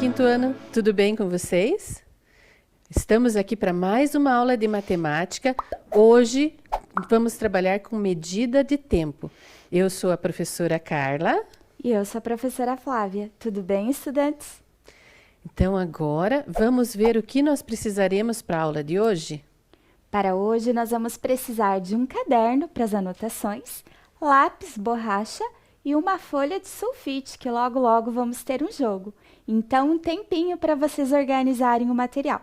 quinto ano, tudo bem com vocês? Estamos aqui para mais uma aula de matemática. Hoje vamos trabalhar com medida de tempo. Eu sou a professora Carla. E eu sou a professora Flávia. Tudo bem, estudantes? Então agora vamos ver o que nós precisaremos para a aula de hoje? Para hoje nós vamos precisar de um caderno para as anotações, lápis, borracha e uma folha de sulfite, que logo vamos ter um jogo. Então, um tempinho para vocês organizarem o material.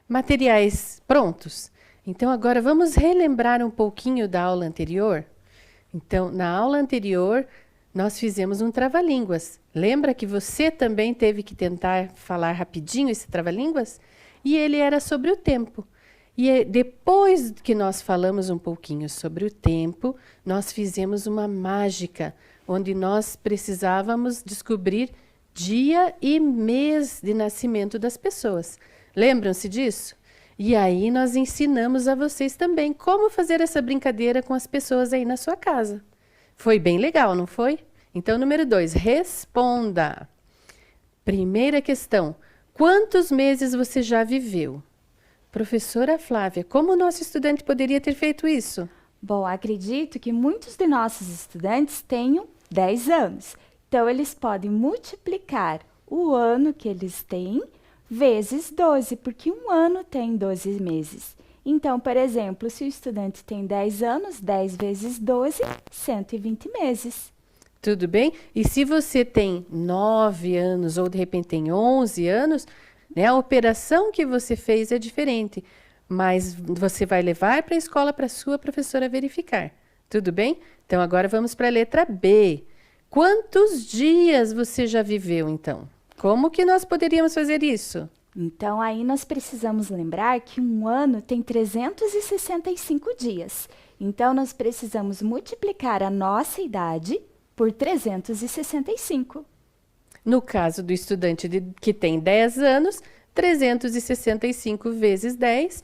Materiais prontos? Então agora vamos relembrar um pouquinho da aula anterior? Então, na aula anterior, nós fizemos um trava-línguas. Lembra que você também teve que tentar falar rapidinho esse trava-línguas? E ele era sobre o tempo. E depois que nós falamos um pouquinho sobre o tempo, nós fizemos uma mágica, onde nós precisávamos descobrir dia e mês de nascimento das pessoas. Lembram-se disso? E aí nós ensinamos a vocês também como fazer essa brincadeira com as pessoas aí na sua casa. Foi bem legal, não foi? Então, número 2, responda. Primeira questão, quantos meses você já viveu? Professora Flávia, como o nosso estudante poderia ter feito isso? Bom, acredito que muitos de nossos estudantes tenham 10 anos. Então, eles podem multiplicar o ano que eles têm vezes 12, porque um ano tem 12 meses. Então, por exemplo, se o estudante tem 10 anos, 10 vezes 12, 120 meses. Tudo bem? E se você tem 9 anos ou de repente tem 11 anos, né, a operação que você fez é diferente, mas você vai levar para a escola para a sua professora verificar. Tudo bem? Então, agora vamos para a letra B. Quantos dias você já viveu, então? Como que nós poderíamos fazer isso? Então, aí nós precisamos lembrar que um ano tem 365 dias. Então, nós precisamos multiplicar a nossa idade por 365. No caso do estudante que tem 10 anos, 365 vezes 10.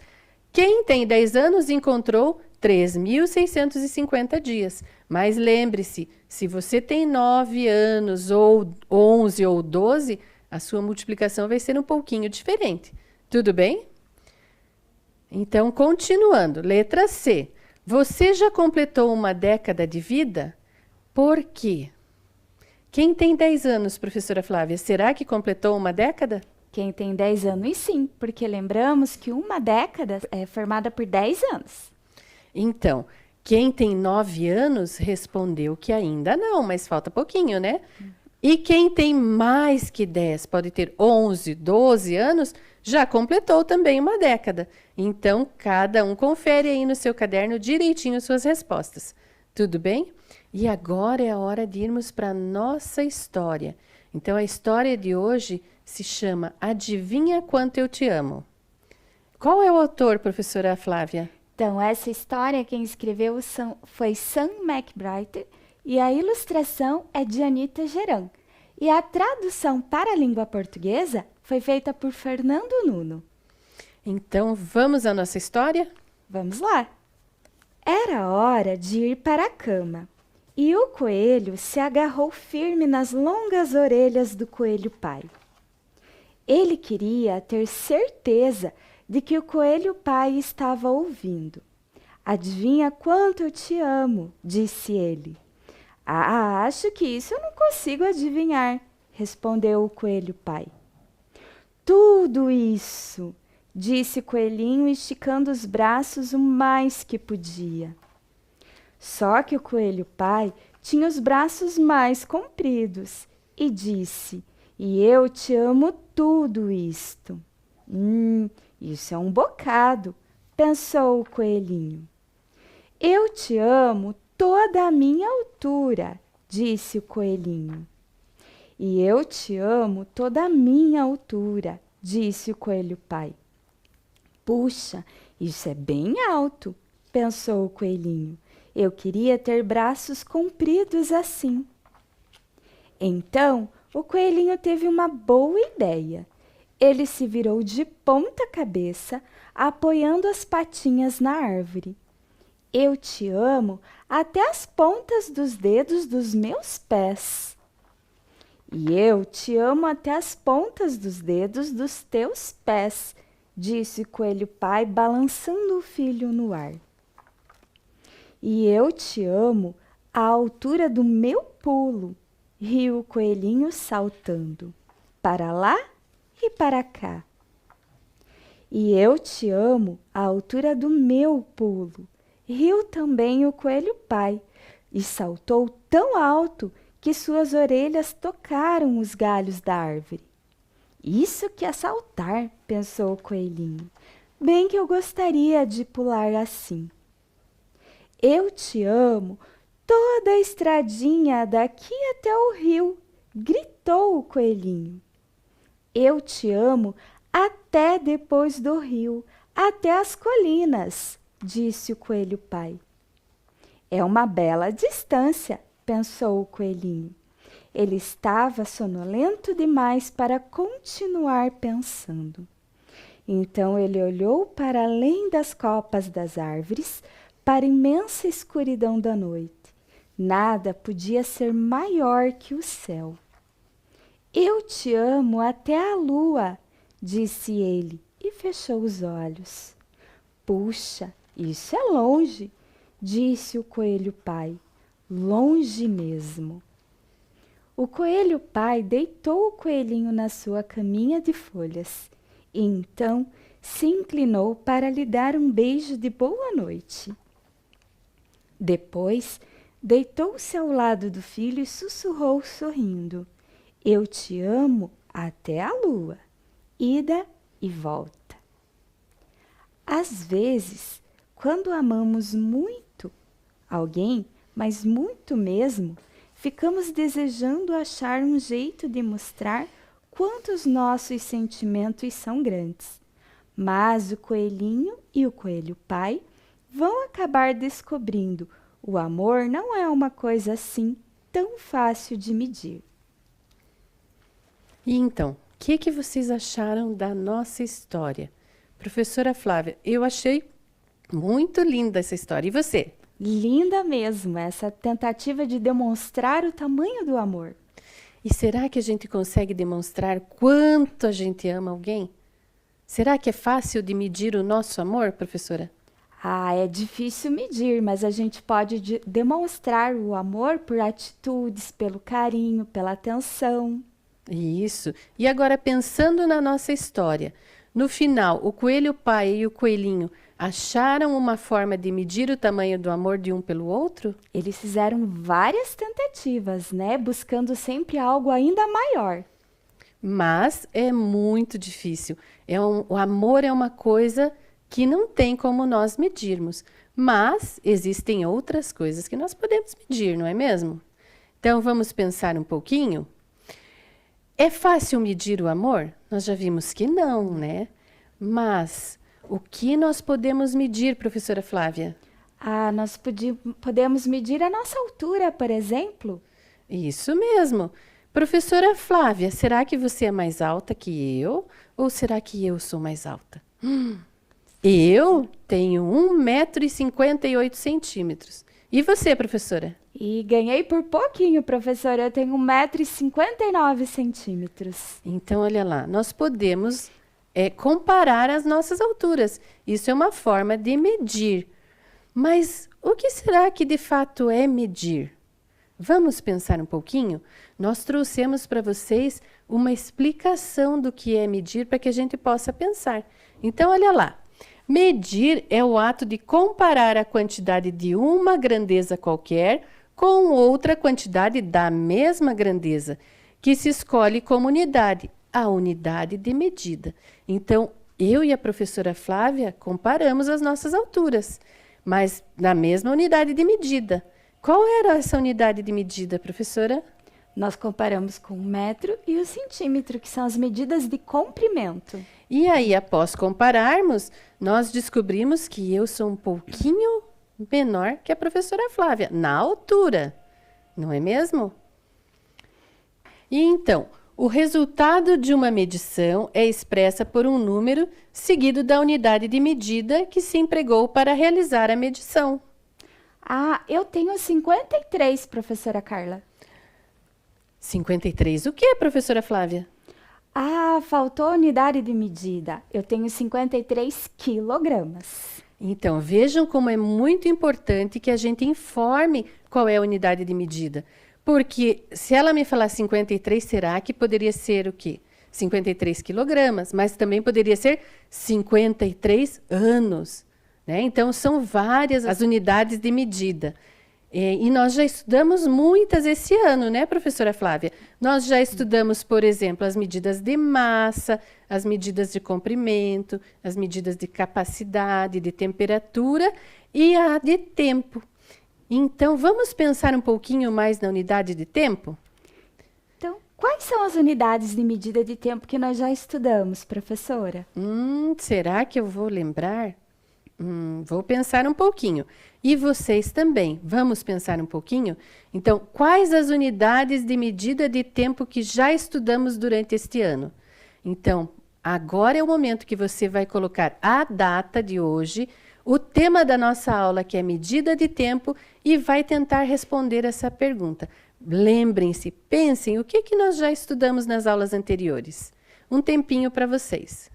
Quem tem 10 anos encontrou 3.650 dias. Mas lembre-se, se você tem 9 anos, ou 11 ou 12, a sua multiplicação vai ser um pouquinho diferente. Tudo bem? Então, continuando. Letra C. Você já completou uma década de vida? Por quê? Quem tem 10 anos, professora Flávia, será que completou uma década? Quem tem 10 anos, sim, porque lembramos que uma década é formada por 10 anos. Então, quem tem 9 anos respondeu que ainda não, mas falta pouquinho, né? E quem tem mais que 10, pode ter 11, 12 anos, já completou também uma década. Então, cada um confere aí no seu caderno direitinho suas respostas. Tudo bem? E agora é a hora de irmos para a nossa história. Então, a história de hoje se chama Adivinha Quanto Eu Te Amo. Qual é o autor, professora Flávia? Então, essa história quem escreveu foi Sam McBride e a ilustração é de Anita Geran. E a tradução para a língua portuguesa foi feita por Fernando Nuno. Então, vamos à nossa história? Vamos lá! Era hora de ir para a cama. E o coelho se agarrou firme nas longas orelhas do coelho pai. Ele queria ter certeza de que o coelho pai estava ouvindo. Adivinha quanto eu te amo, disse ele. Ah, acho que isso eu não consigo adivinhar, respondeu o coelho pai. tudo isso, disse o coelhinho, esticando os braços o mais que podia. Só que o coelho pai tinha os braços mais compridos e disse: e eu te amo tudo isto. Isso é um bocado, pensou o coelhinho. Eu te amo toda a minha altura, disse o coelhinho. E eu te amo toda a minha altura, disse o coelho pai. Puxa, isso é bem alto, pensou o coelhinho. Eu queria ter braços compridos assim. Então, o coelhinho teve uma boa ideia. Ele se virou de ponta cabeça, apoiando as patinhas na árvore. Eu te amo até as pontas dos dedos dos meus pés. E eu te amo até as pontas dos dedos dos teus pés, disse o coelho pai, balançando o filho no ar. E eu te amo à altura do meu pulo, riu o coelhinho saltando, para lá e para cá. E eu te amo à altura do meu pulo, riu também o coelho pai, e saltou tão alto que suas orelhas tocaram os galhos da árvore. Isso que é saltar, pensou o coelhinho. Bem que eu gostaria de pular assim. Eu te amo toda a estradinha daqui até o rio, gritou o coelhinho. Eu te amo até depois do rio, até as colinas, disse o coelho pai. É uma bela distância, pensou o coelhinho. Ele estava sonolento demais para continuar pensando. Então ele olhou para além das copas das árvores, para a imensa escuridão da noite. Nada podia ser maior que o céu. Eu te amo até a lua, disse ele e fechou os olhos. Puxa, isso é longe, disse o coelho pai. Longe mesmo. O coelho pai deitou o coelhinho na sua caminha de folhas e então se inclinou para lhe dar um beijo de boa noite. Depois, deitou-se ao lado do filho e sussurrou sorrindo: eu te amo até a lua, ida e volta. Às vezes, quando amamos muito alguém, mas muito mesmo, ficamos desejando achar um jeito de mostrar quanto os nossos sentimentos são grandes. Mas o coelhinho e o coelho pai vão acabar descobrindo: o amor não é uma coisa assim tão fácil de medir. E então, o que vocês acharam da nossa história? Professora Flávia, eu achei muito linda essa história. E você? Linda mesmo, essa tentativa de demonstrar o tamanho do amor. E será que a gente consegue demonstrar quanto a gente ama alguém? Será que é fácil de medir o nosso amor, professora? É difícil medir, mas a gente pode demonstrar o amor por atitudes, pelo carinho, pela atenção. Isso. E agora, pensando na nossa história, no final, o coelho pai e o coelhinho acharam uma forma de medir o tamanho do amor de um pelo outro? Eles fizeram várias tentativas, né? Buscando sempre algo ainda maior. Mas é muito difícil. O amor é uma coisa que não tem como nós medirmos. Mas existem outras coisas que nós podemos medir, não é mesmo? Então, vamos pensar um pouquinho? É fácil medir o amor? Nós já vimos que não, né? Mas o que nós podemos medir, professora Flávia? Nós podemos medir a nossa altura, por exemplo. Isso mesmo. Professora Flávia, será que você é mais alta que eu? Ou será que eu sou mais alta? Eu tenho 1,58 m. E você, professora? E ganhei por pouquinho, professora. Eu tenho 1,59 m. Então, olha lá, nós podemos comparar as nossas alturas. Isso é uma forma de medir. Mas o que será que de fato é medir? Vamos pensar um pouquinho? Nós trouxemos para vocês uma explicação do que é medir para que a gente possa pensar. Então, olha lá. Medir é o ato de comparar a quantidade de uma grandeza qualquer com outra quantidade da mesma grandeza, que se escolhe como unidade, a unidade de medida. Então, eu e a professora Flávia comparamos as nossas alturas, mas na mesma unidade de medida. Qual era essa unidade de medida, professora? Nós comparamos com o metro e o centímetro, que são as medidas de comprimento. E aí, após compararmos, nós descobrimos que eu sou um pouquinho menor que a professora Flávia, na altura, não é mesmo? E então, o resultado de uma medição é expressa por um número seguido da unidade de medida que se empregou para realizar a medição. Ah, eu tenho 53, professora Carla. 53 o quê, professora Flávia? Ah, faltou a unidade de medida. Eu tenho 53 quilogramas. Então, vejam como é muito importante que a gente informe qual é a unidade de medida. Porque se ela me falar 53, será que poderia ser o quê? 53 quilogramas, mas também poderia ser 53 anos. Né? Então, são várias as unidades de medida. E nós já estudamos muitas esse ano, né, professora Flávia? Nós já estudamos, por exemplo, as medidas de massa, as medidas de comprimento, as medidas de capacidade, de temperatura e a de tempo. Então, vamos pensar um pouquinho mais na unidade de tempo? Então, quais são as unidades de medida de tempo que nós já estudamos, professora? Será que eu vou lembrar? Vou pensar um pouquinho. E vocês também. Vamos pensar um pouquinho? Então, quais as unidades de medida de tempo que já estudamos durante este ano? Então, agora é o momento que você vai colocar a data de hoje, o tema da nossa aula, que é medida de tempo, e vai tentar responder essa pergunta. Lembrem-se, pensem o que nós já estudamos nas aulas anteriores. Um tempinho para vocês.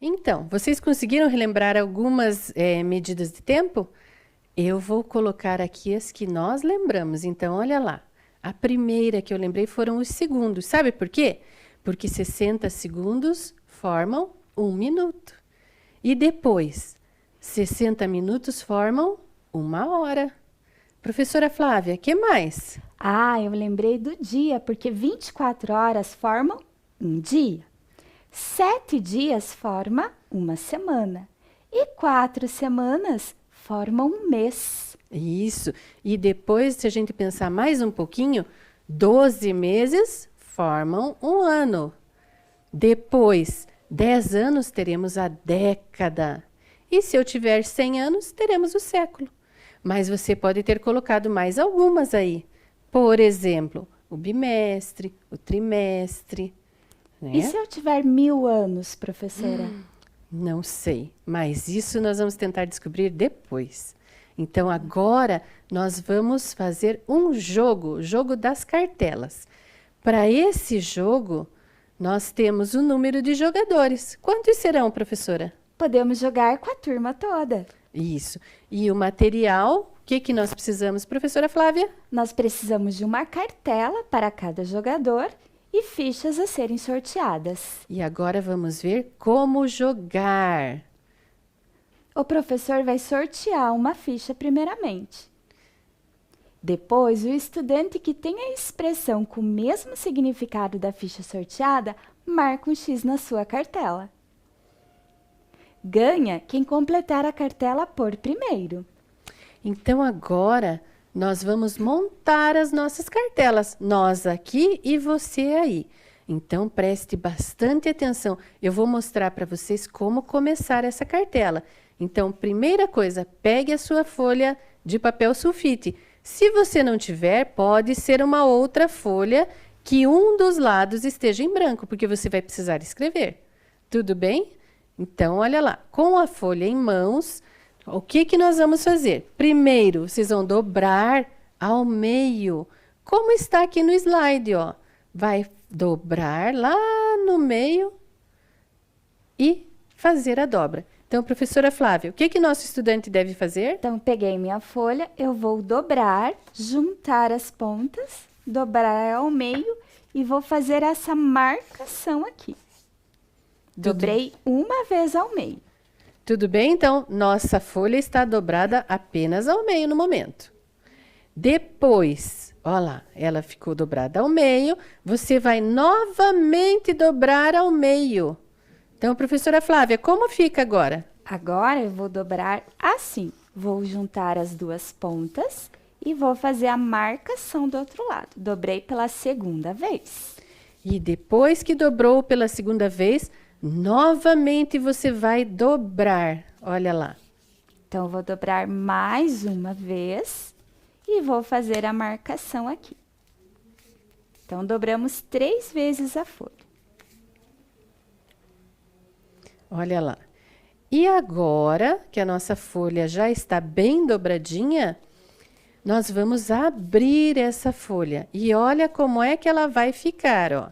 Então, vocês conseguiram relembrar algumas medidas de tempo? Eu vou colocar aqui as que nós lembramos. Então, olha lá. A primeira que eu lembrei foram os segundos. Sabe por quê? Porque 60 segundos formam 1 minuto. E depois, 60 minutos formam 1 hora. Professora Flávia, que mais? Ah, eu lembrei do dia, porque 24 horas formam um dia. 7 dias forma uma semana. E 4 semanas formam um mês. Isso. E depois, se a gente pensar mais um pouquinho, 12 meses formam um ano. Depois, 10 anos, teremos a década. E se eu tiver 100 anos, teremos o século. Mas você pode ter colocado mais algumas aí. Por exemplo, o bimestre, o trimestre. Né? E se eu tiver 1000 anos, professora? Não sei, mas isso nós vamos tentar descobrir depois. Então, agora, nós vamos fazer um jogo, o jogo das cartelas. Para esse jogo, nós temos o número de jogadores. Quantos serão, professora? Podemos jogar com a turma toda. Isso. E o material, o que nós precisamos, professora Flávia? Nós precisamos de uma cartela para cada jogador e fichas a serem sorteadas. E agora vamos ver como jogar. O professor vai sortear uma ficha primeiramente. Depois, o estudante que tem a expressão com o mesmo significado da ficha sorteada marca um X na sua cartela. Ganha quem completar a cartela por primeiro. Então, agora, nós vamos montar as nossas cartelas. Nós aqui e você aí. Então, preste bastante atenção. Eu vou mostrar para vocês como começar essa cartela. Então, primeira coisa, pegue a sua folha de papel sulfite. Se você não tiver, pode ser uma outra folha que um dos lados esteja em branco, porque você vai precisar escrever. Tudo bem? Então, olha lá. Com a folha em mãos, o que nós vamos fazer? Primeiro, vocês vão dobrar ao meio, como está aqui no slide, ó. Vai dobrar lá no meio e fazer a dobra. Então, professora Flávia, o que nosso estudante deve fazer? Então, peguei minha folha, eu vou dobrar, juntar as pontas, dobrar ao meio e vou fazer essa marcação aqui. Dobrei uma vez ao meio. Tudo bem? Então, nossa folha está dobrada apenas ao meio no momento. Depois, olha lá, ela ficou dobrada ao meio, você vai novamente dobrar ao meio. Então, professora Flávia, como fica agora? Agora eu vou dobrar assim. Vou juntar as duas pontas e vou fazer a marcação do outro lado. Dobrei pela segunda vez. E depois que dobrou pela segunda vez, novamente você vai dobrar. Olha lá. Então, vou dobrar mais uma vez e vou fazer a marcação aqui. Então, dobramos 3 vezes a folha. Olha lá. E agora que a nossa folha já está bem dobradinha, nós vamos abrir essa folha. E olha como é que ela vai ficar, ó.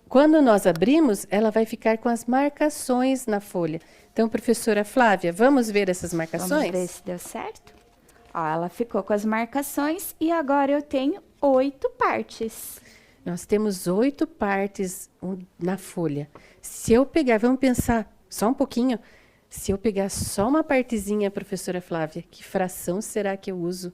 Quando nós abrimos, ela vai ficar com as marcações na folha. Então, professora Flávia, vamos ver essas marcações? Vamos ver se deu certo? Ó, ela ficou com as marcações e agora eu tenho 8 partes. Nós temos 8 partes na folha. Se eu pegar, vamos pensar só um pouquinho. Se eu pegar só uma partezinha, professora Flávia, que fração será que eu uso?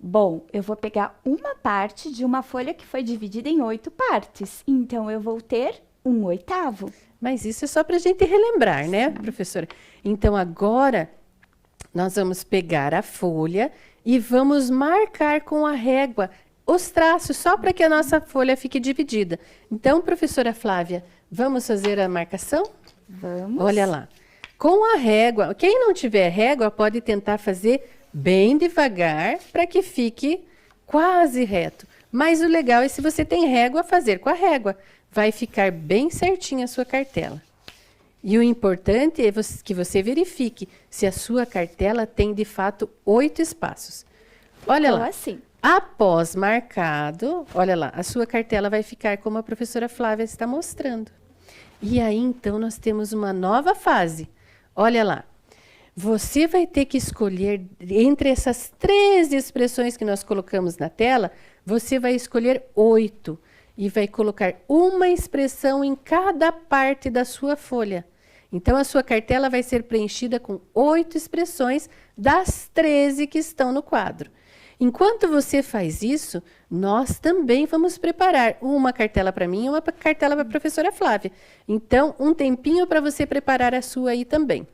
Bom, eu vou pegar uma parte de uma folha que foi dividida em 8 partes. Então, eu vou ter 1/8. Mas isso é só para a gente relembrar, né, professora? Então, agora, nós vamos pegar a folha e vamos marcar com a régua os traços, só para que a nossa folha fique dividida. Então, professora Flávia, vamos fazer a marcação? Vamos. Olha lá. Com a régua, quem não tiver régua pode tentar fazer bem devagar para que fique quase reto. Mas o legal é se você tem régua, fazer com a régua. Vai ficar bem certinha a sua cartela. E o importante é que você verifique se a sua cartela tem de fato 8 espaços. Olha lá. Assim. Após marcado, olha lá, a sua cartela vai ficar como a professora Flávia está mostrando. E aí, então, nós temos uma nova fase. Olha lá. Você vai ter que escolher, entre essas 13 expressões que nós colocamos na tela, você vai escolher 8 e vai colocar uma expressão em cada parte da sua folha. Então, a sua cartela vai ser preenchida com 8 expressões das 13 que estão no quadro. Enquanto você faz isso, nós também vamos preparar uma cartela para mim e uma cartela para a professora Flávia. Então, um tempinho para você preparar a sua aí também.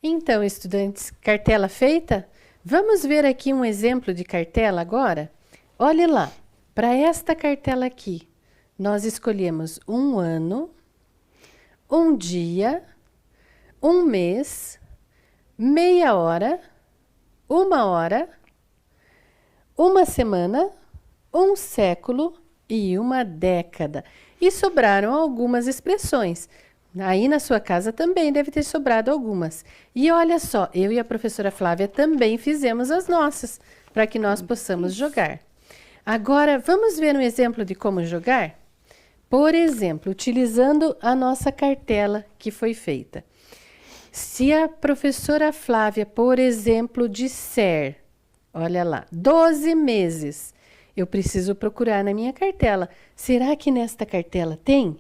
Então, estudantes, cartela feita? Vamos ver aqui um exemplo de cartela agora? Olhe lá, para esta cartela aqui, nós escolhemos um ano, um dia, um mês, meia hora, uma semana, um século e uma década. E sobraram algumas expressões. Aí na sua casa também deve ter sobrado algumas. E olha só, eu e a professora Flávia também fizemos as nossas, para que nós possamos jogar. Agora, vamos ver um exemplo de como jogar? Por exemplo, utilizando a nossa cartela que foi feita. Se a professora Flávia, por exemplo, disser, olha lá, 12 meses, eu preciso procurar na minha cartela. Será que nesta cartela tem?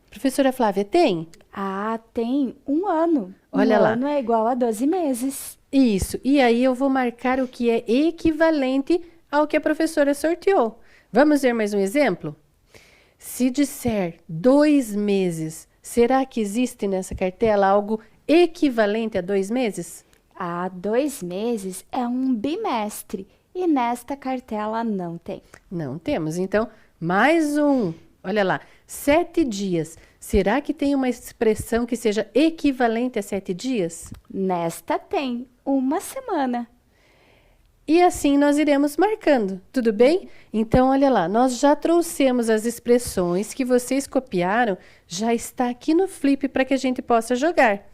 Professora Flávia, tem? Ah, tem um ano. Olha lá. Um ano é igual a 12 meses. Isso. E aí eu vou marcar o que é equivalente ao que a professora sorteou. Vamos ver mais um exemplo? Se disser 2 meses, será que existe nessa cartela algo equivalente a 2 meses? Ah, 2 meses é um bimestre. E nesta cartela não tem. Não temos. Então, mais um. Olha lá, 7 dias. Será que tem uma expressão que seja equivalente a 7 dias? Nesta tem uma semana. E assim nós iremos marcando, tudo bem? Então, olha lá, nós já trouxemos as expressões que vocês copiaram, já está aqui no Flip para que a gente possa jogar.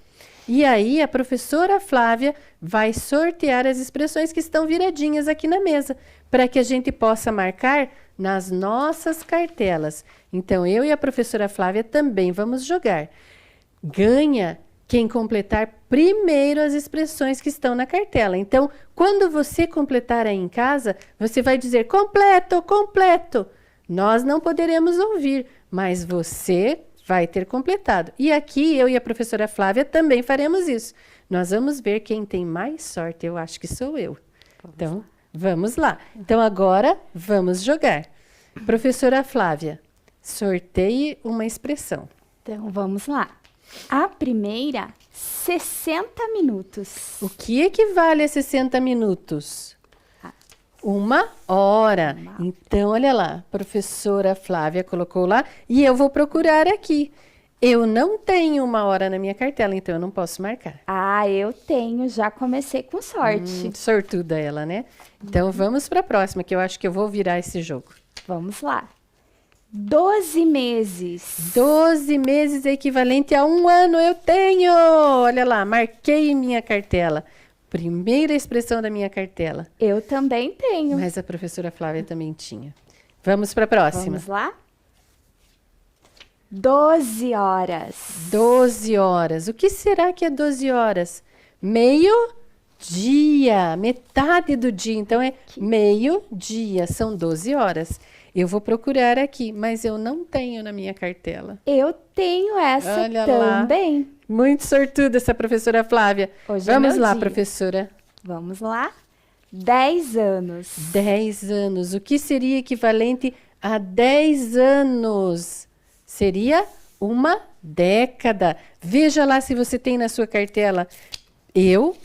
E aí, a professora Flávia vai sortear as expressões que estão viradinhas aqui na mesa, para que a gente possa marcar nas nossas cartelas. Então, eu e a professora Flávia também vamos jogar. Ganha quem completar primeiro as expressões que estão na cartela. Então, quando você completar aí em casa, você vai dizer completo, completo. Nós não poderemos ouvir, mas você vai ter completado. E aqui, eu e a professora Flávia também faremos isso. Nós vamos ver quem tem mais sorte. Eu acho que sou eu. Então, vamos lá. Então, agora, vamos jogar. Professora Flávia, sorteie uma expressão. Então, vamos lá. A primeira, 60 minutos. O que equivale a 60 minutos? 1 hora. Então, olha lá, a professora Flávia colocou lá e eu vou procurar aqui. Eu não tenho 1 hora na minha cartela, então eu não posso marcar. Ah, eu tenho, já comecei com sorte. Sortuda ela, né? Então, vamos para a próxima, que eu acho que eu vou virar esse jogo. Vamos lá. 12 meses. 12 meses é equivalente a 1 ano, eu tenho! Olha lá, marquei em minha cartela. Primeira expressão da minha cartela. Eu também tenho. Mas a professora Flávia também tinha. Vamos para a próxima. Vamos lá? 12 horas. 12 horas. O que será que é 12 horas? Meio-dia. Metade do dia. Então, é meio-dia. São 12 horas. Eu vou procurar aqui, mas eu não tenho na minha cartela. Eu tenho essa Olha lá. também. Muito sortuda essa professora Flávia. Hoje é Vamos meu lá, dia. professora. Vamos lá? 10 anos. 10 anos. O que seria equivalente a 10 anos? Seria 1 década. Veja lá se você tem na sua cartela.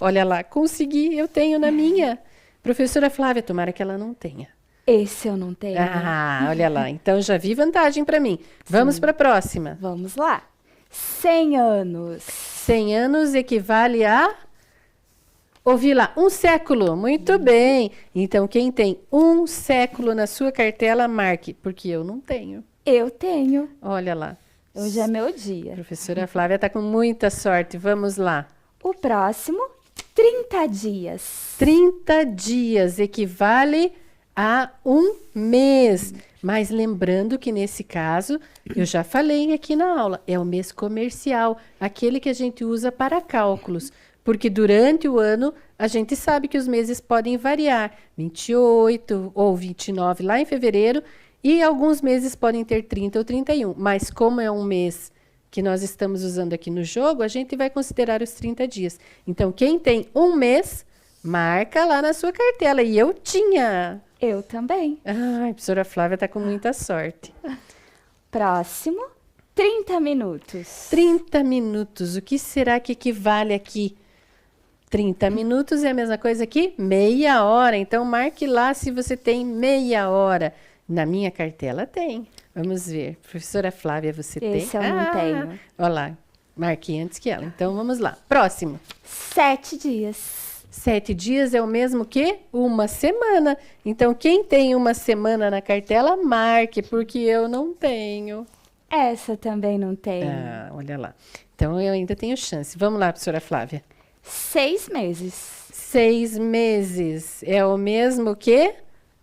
Olha lá, consegui, eu tenho na minha. Professora Flávia, tomara que ela não tenha. Esse eu não tenho. Ah, olha lá. Então já vi vantagem para mim. Vamos para a próxima. Vamos lá. 100 anos. 100 anos equivale a... Ouvi lá, 1 século. Muito bem. Então, quem tem 1 século na sua cartela, marque, porque eu não tenho. Eu tenho. Olha lá. Hoje é meu A dia. professora Flávia está com muita sorte. Vamos lá. O próximo, 30 dias. 30 dias equivale a 1 mês. Mas lembrando que nesse caso, eu já falei aqui na aula, é o mês comercial, aquele que a gente usa para cálculos. Porque durante o ano, a gente sabe que os meses podem variar. 28 ou 29 lá em fevereiro, e alguns meses podem ter 30 ou 31. Mas como é um mês que nós estamos usando aqui no jogo, a gente vai considerar os 30 dias. Então, quem tem 1 mês, marca lá na sua cartela. E eu tinha. Eu também. Ai, a professora Flávia está com muita sorte. Próximo, 30 minutos. 30 minutos. O que será que equivale aqui? 30 minutos é a mesma coisa que meia hora. Então, marque lá se você tem meia hora. Na minha cartela tem. Vamos ver. Professora Flávia, você tem? Esse eu não tenho. Olha lá. Marquei antes que ela. Então, vamos lá. Próximo. 7 dias. 7 dias é o mesmo que 1 semana. Então, quem tem 1 semana na cartela, marque, porque eu não tenho. Essa também não tenho. Ah, olha lá. Então, eu ainda tenho chance. Vamos lá, professora Flávia. 6 meses. 6 meses é o mesmo que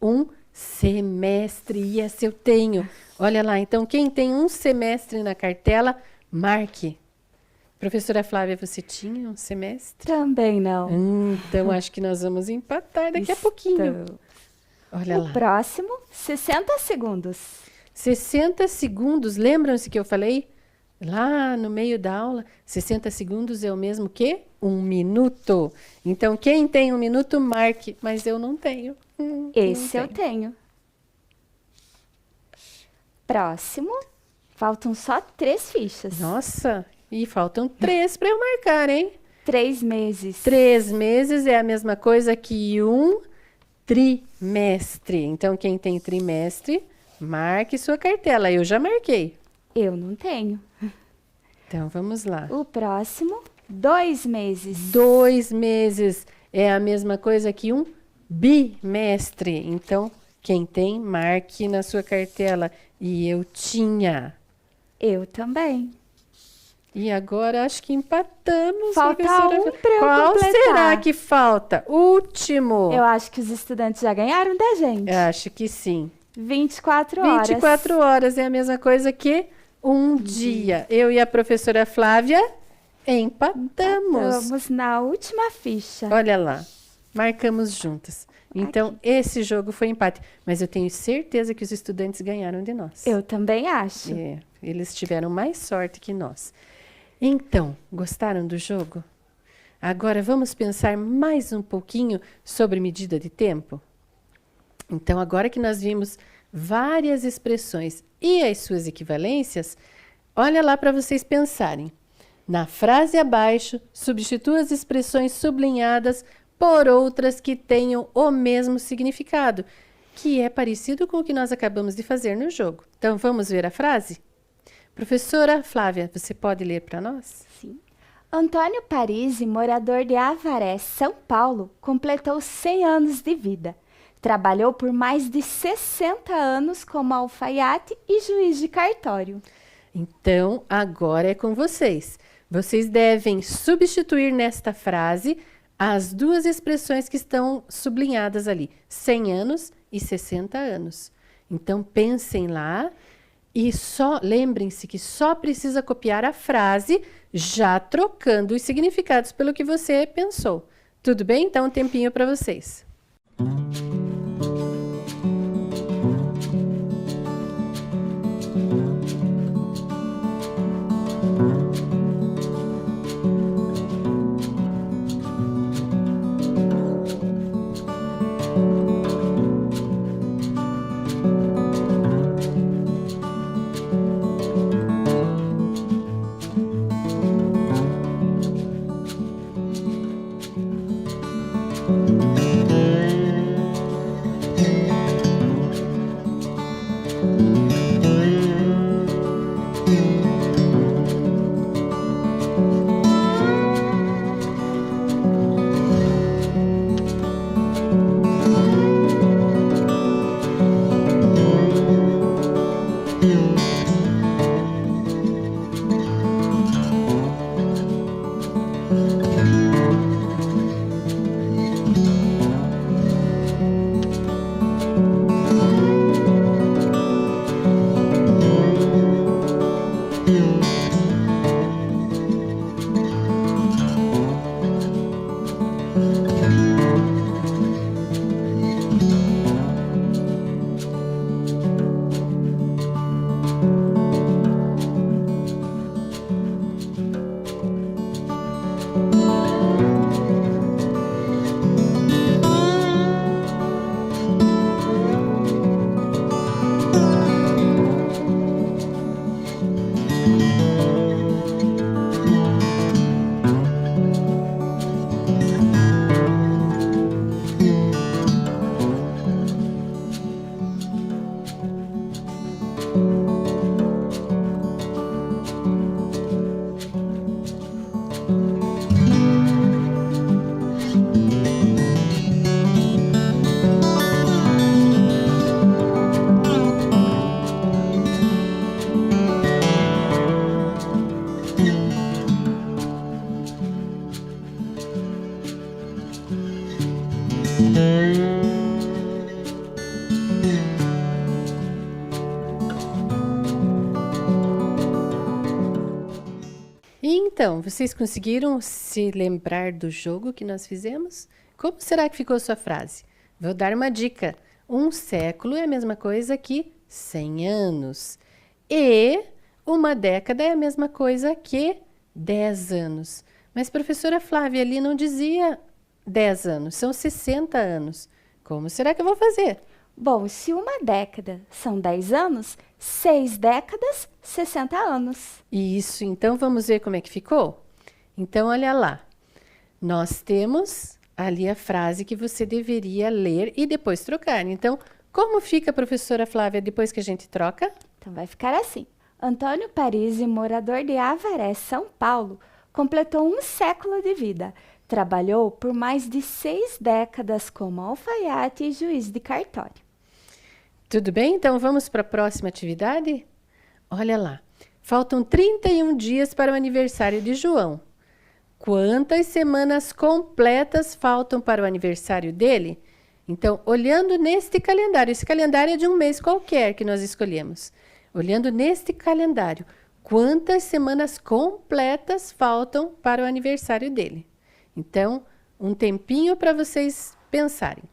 1 semestre. E essa eu tenho. Olha lá, então quem tem 1 semestre na cartela, marque. Professora Flávia, você tinha 1 semestre? Também não. Então, acho que nós vamos empatar daqui a pouquinho. Olha lá. O próximo, 60 segundos. 60 segundos, lembram-se que eu falei lá no meio da aula? 60 segundos é o mesmo que 1 minuto. Então, quem tem 1 minuto, marque. Mas eu não tenho. Esse eu tenho. Próximo, faltam só 3 fichas. Nossa, e faltam 3 para eu marcar, hein? 3 meses. 3 meses é a mesma coisa que 1 trimestre. Então, quem tem trimestre, marque sua cartela. Eu já marquei. Eu não tenho. Então, vamos lá. O próximo, 2 meses. 2 meses é a mesma coisa que 1 bimestre. Então, quem tem, marque na sua cartela. E eu tinha. Eu também. E agora acho que empatamos. Falta professora. um para eu Qual completar. será que falta? Último. Eu acho que os estudantes já ganharam da gente. Acho que sim. 24 horas. 24 horas é a mesma coisa que um dia. Eu e a professora Flávia empatamos. Estamos na última ficha. Olha lá, marcamos juntas. Então, esse jogo foi empate. Mas eu tenho certeza que os estudantes ganharam de nós. Eu também acho. É, eles tiveram mais sorte que nós. Então, gostaram do jogo? Agora vamos pensar mais um pouquinho sobre medida de tempo? Então, agora que nós vimos várias expressões e as suas equivalências, olha lá para vocês pensarem. Na frase abaixo, substitua as expressões sublinhadas por outras que tenham o mesmo significado, que é parecido com o que nós acabamos de fazer no jogo. Então, vamos ver a frase? Professora Flávia, você pode ler para nós? Sim. Antônio Parisi, morador de Avaré, São Paulo, completou 100 anos de vida. Trabalhou por mais de 60 anos como alfaiate e juiz de cartório. Então, agora é com vocês. Vocês devem substituir nesta frase as duas expressões que estão sublinhadas ali, 100 anos e 60 anos. Então, pensem lá e só lembrem-se que só precisa copiar a frase, já trocando os significados pelo que você pensou. Tudo bem? Então, um tempinho para vocês. Então, vocês conseguiram se lembrar do jogo que nós fizemos? Como será que ficou sua frase? Vou dar uma dica. Um século é a mesma coisa que 100 anos. E uma década é a mesma coisa que 10 anos. Mas, professora Flávia, ali não dizia 10 anos, são 60 anos. Como será que eu vou fazer? Bom, se uma década são 10 anos, 6 décadas, 60 anos. Isso, então vamos ver como é que ficou? Então, olha lá. Nós temos ali a frase que você deveria ler e depois trocar. Então, como fica, professora Flávia, depois que a gente troca? Então vai ficar assim. Antônio Parisi, morador de Avaré, São Paulo, completou 1 século de vida. Trabalhou por mais de 6 décadas como alfaiate e juiz de cartório. Tudo bem? Então vamos para a próxima atividade? Olha lá. Faltam 31 dias para o aniversário de João. Quantas semanas completas faltam para o aniversário dele? Então, olhando neste calendário, esse calendário é de um mês qualquer que nós escolhemos. Olhando neste calendário, quantas semanas completas faltam para o aniversário dele? Então, um tempinho para vocês pensarem.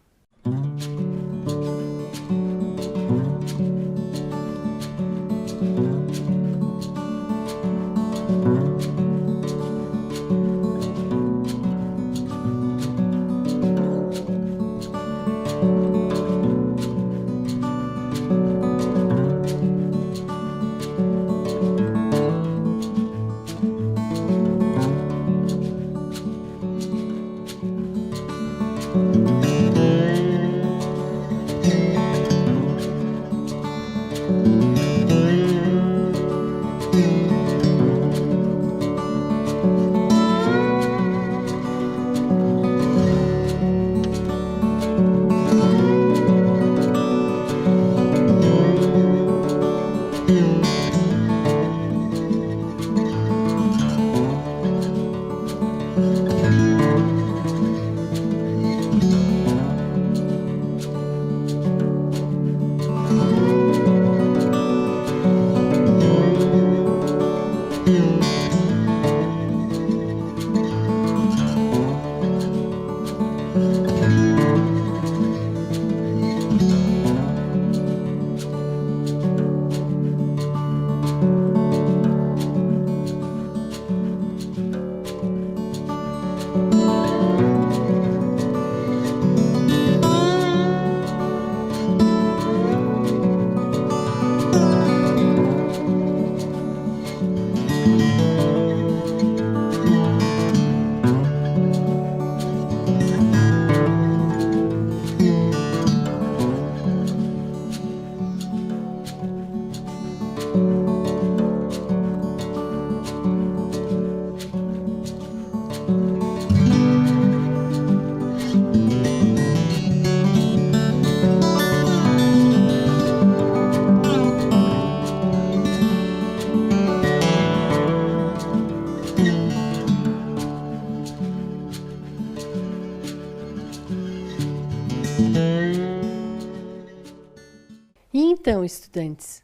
Então, estudantes,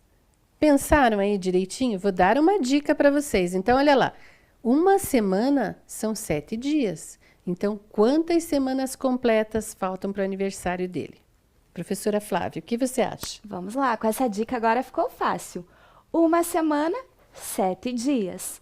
pensaram aí direitinho? Vou dar uma dica para vocês. Então, olha lá. Uma semana são 7 dias. Então, quantas semanas completas faltam para o aniversário dele? Professora Flávia, o que você acha? Vamos lá, com essa dica agora ficou fácil. Uma semana, 7 dias.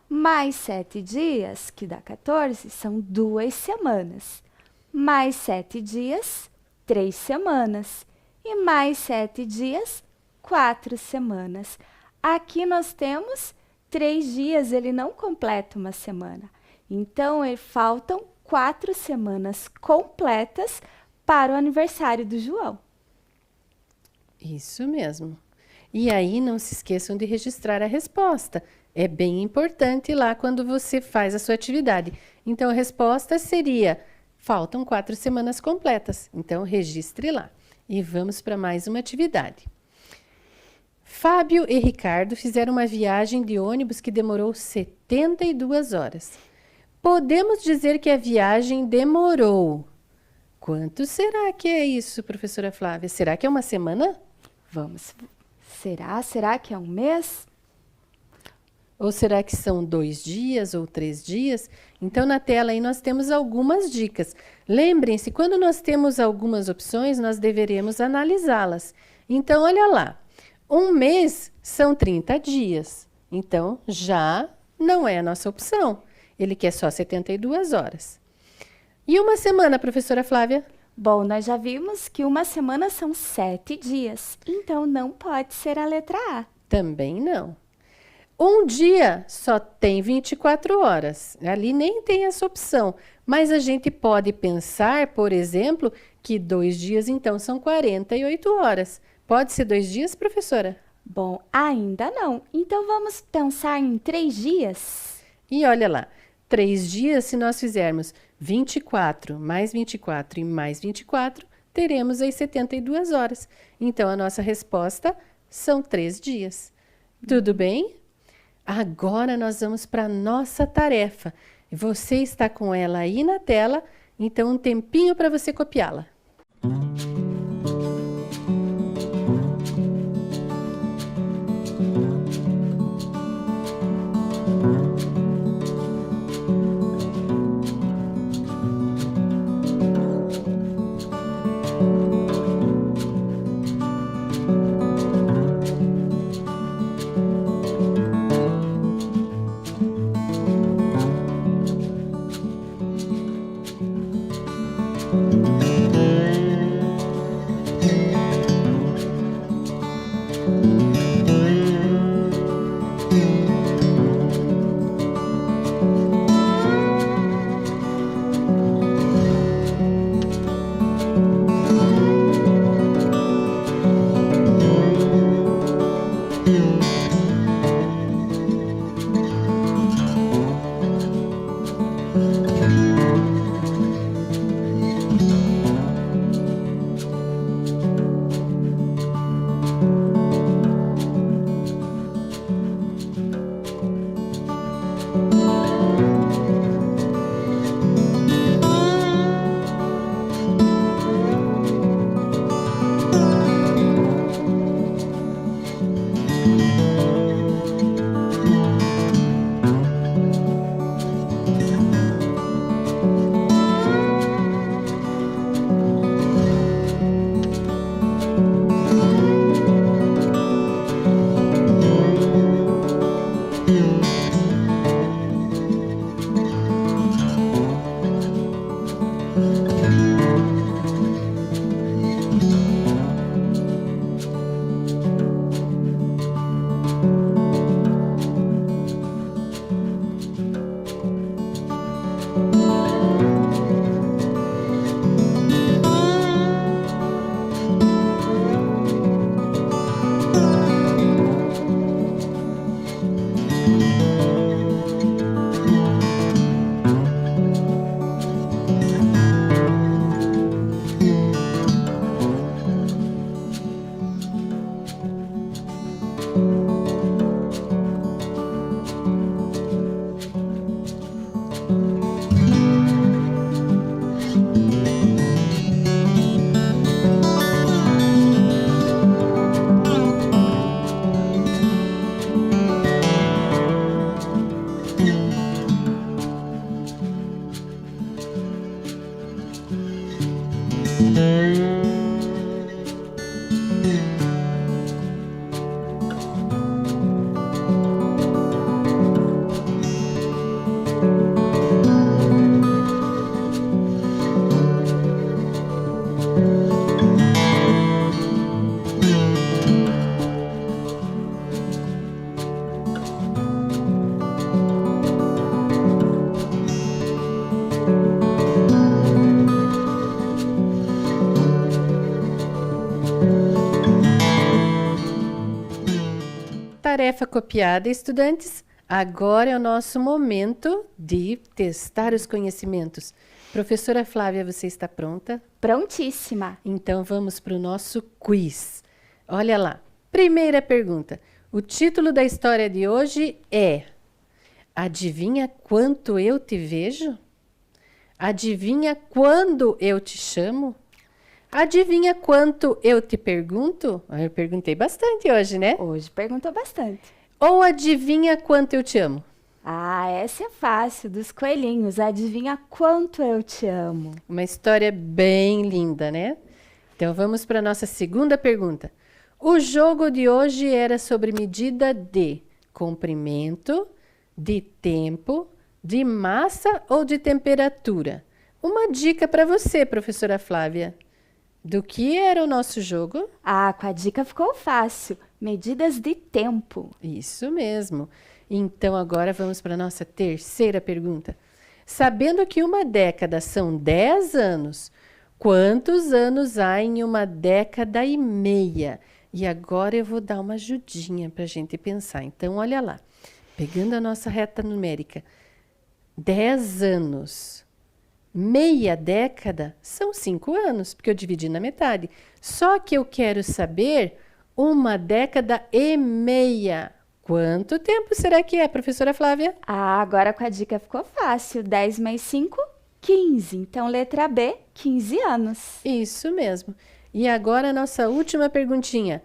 Mais 7 dias, que dá 14, são 2 semanas. Mais 7 dias, 3 semanas. E mais 7 dias, 4 semanas. Aqui nós temos 3 dias, ele não completa uma semana. Então, faltam 4 semanas completas para o aniversário do João. Isso mesmo. E aí, não se esqueçam de registrar a resposta. É bem importante lá quando você faz a sua atividade. Então, a resposta seria: faltam 4 semanas completas. Então, registre lá. E vamos para mais uma atividade. Fábio e Ricardo fizeram uma viagem de ônibus que demorou 72 horas. Podemos dizer que a viagem demorou. Quanto será que é isso, professora Flávia? Será que é uma semana? Vamos. Será que é um mês? Ou será que são 2 dias ou 3 dias? Então, na tela aí nós temos algumas dicas. Lembrem-se, quando nós temos algumas opções, nós deveremos analisá-las. Então, olha lá. Um mês são 30 dias. Então, já não é a nossa opção. Ele quer só 72 horas. E uma semana, professora Flávia? Bom, nós já vimos que uma semana são 7 dias. Então, não pode ser a letra A. Também não. Um dia só tem 24 horas. Ali nem tem essa opção. Mas a gente pode pensar, por exemplo, que 2 dias, então, são 48 horas. Pode ser 2 dias, professora? Bom, ainda não. Então, vamos pensar em 3 dias? E olha lá, 3 dias, se nós fizermos 24 mais 24 e mais 24, teremos as 72 horas. Então, a nossa resposta são 3 dias. Tudo bem? Agora nós vamos para a nossa tarefa. Você está com ela aí na tela, então um tempinho para você copiá-la. Tarefa copiada, estudantes. Agora é o nosso momento de testar os conhecimentos. Professora Flávia, você está pronta? Prontíssima. Então vamos para o nosso quiz. Olha lá. Primeira pergunta. O título da história de hoje é: Adivinha quanto eu te vejo? Adivinha quando eu te chamo? Adivinha quanto eu te pergunto? Eu perguntei bastante hoje, né? Hoje perguntou bastante. Ou adivinha quanto eu te amo? Ah, essa é fácil, dos coelhinhos. Adivinha quanto eu te amo? Uma história bem linda, né? Então vamos para a nossa segunda pergunta. O jogo de hoje era sobre medida de comprimento, de tempo, de massa ou de temperatura? Uma dica para você, professora Flávia. Do que era o nosso jogo? Ah, com a dica ficou fácil. Medidas de tempo. Isso mesmo. Então agora vamos para a nossa terceira pergunta. Sabendo que uma década são 10 anos, quantos anos há em uma década e meia? E agora eu vou dar uma ajudinha para a gente pensar. Então, olha lá. Pegando a nossa reta numérica. 10 anos. Meia década são 5 anos, porque eu dividi na metade. Só que eu quero saber uma década e meia. Quanto tempo será que é, professora Flávia? Ah, agora com a dica ficou fácil. 10 mais 5, 15. Então, letra B, 15 anos. Isso mesmo. E agora a nossa última perguntinha.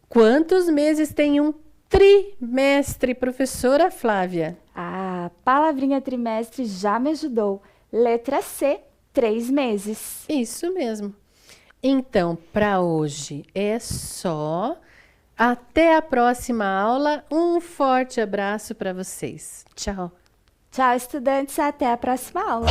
Quantos meses tem um trimestre, professora Flávia? Ah, palavrinha trimestre já me ajudou. Letra C, 3 meses. Isso mesmo. Então, para hoje é só. Até a próxima aula. Um forte abraço para vocês. Tchau. Tchau, estudantes. Até a próxima aula.